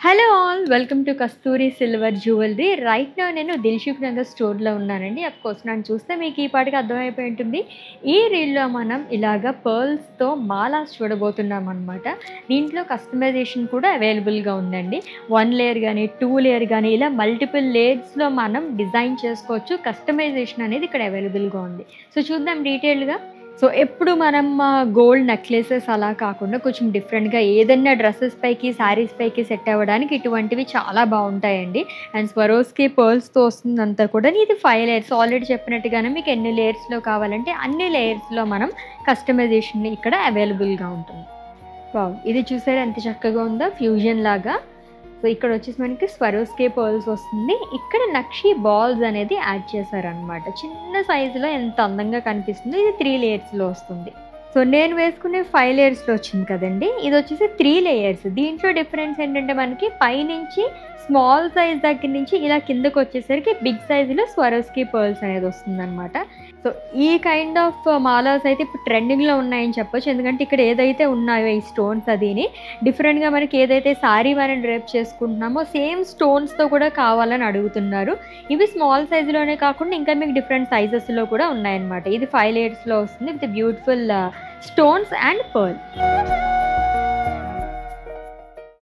Hello all welcome to Kasturi silver jewellery. Right now నేను దిల్‌సుఖ్ నగర్ స్టోర్‌లో ఉన్నానండి. అఫ్‌కోర్స్ నన్ను చూస్తే మీకు ఈ పాటికి అర్థమైపోయి ఉంటుంది. ఈ రీల్‌లో మనం ఇలాగ పర్ల్స్‌తో మాలాస్ చూడబోతున్నామనమాట. దీంట్లో కస్టమైజేషన్ కూడా అవైలబుల్‌గా ఉందండి. 1 లేయర్ గానీ, 2 లేయర్ గానీ ఇలా మల్టిపుల్ లేయర్స్‌లో మనం డిజైన్ చేసుకోవచ్చు. కస్టమైజేషన్ అనేది ఇక్కడ అవైలబుల్‌గా ఉంది. సో చూద్దాం డీటెయిల్డ్‌గా. సో ఎప్పుడు మనం గోల్డ్ నెక్లెసెస్ అలా కాకుండా కొంచెం డిఫరెంట్‌గా ఏదన్నా డ్రెసెస్ పైకి, శారీస్ పైకి సెట్ అవ్వడానికి ఇటువంటివి చాలా బావుంటాయండి. అండ్ స్వరోస్‌కి పర్ల్స్‌తో వస్తుందంతా కూడా ఇది 5 లేయర్స్. ఆల్రెడీ చెప్పినట్టుగానే మీకు ఎన్ని లేయర్స్‌లో కావాలంటే అన్ని లేయర్స్‌లో మనం కస్టమైజేషన్ ఇక్కడ అవైలబుల్‌గా ఉంటుంది. వావ్! ఇది చూసారా ఎంత చక్కగా ఉందో ఫ్యూజన్ లాగా. సో ఇక్కడ వచ్చేసి మనకి స్వరోస్‌కి పర్ల్స్ వస్తుంది. ఇక్కడ నక్షి బాల్స్ అనేది యాడ్ చేశారనమాట. చిన్న సైజులో ఎంత అందంగా కనిపిస్తుందో ఇది 3 లేయర్స్‌లో వస్తుంది. సో నేను వేసుకునే 5 లేయర్స్‌లో వచ్చింది కదండీ! ఇదొచ్చేసి 3 లేయర్స్. దీంట్లో డిఫరెన్స్ ఏంటంటే మనకి పైనుంచి స్మాల్ సైజ్ దగ్గర నుంచి ఇలా కిందకొచ్చేసరికి బిగ్ సైజులో స్వరోస్‌కి పర్ల్స్ అనేది వస్తుందనమాట. సో ఈ కైండ్ ఆఫ్ మాలాస్ అయితే ఇప్పుడు ట్రెండింగ్‌లో ఉన్నాయని చెప్పొచ్చు. ఎందుకంటే ఇక్కడ ఏదైతే ఉన్నాయో ఈ స్టోన్స్ అదిని డిఫరెంట్‌గా మనకి ఏదైతే సారీ మనం డ్రేప్ చేసుకుంటున్నామో సేమ్ స్టోన్స్‌తో కూడా కావాలని అడుగుతున్నారు. ఇవి స్మాల్ సైజులోనే కాకుండా ఇంకా మీకు డిఫరెంట్ సైజెస్‌లో కూడా ఉన్నాయన్నమాట. ఇది 5 లేయర్స్‌లో వస్తుంది with beautiful stones and pearl.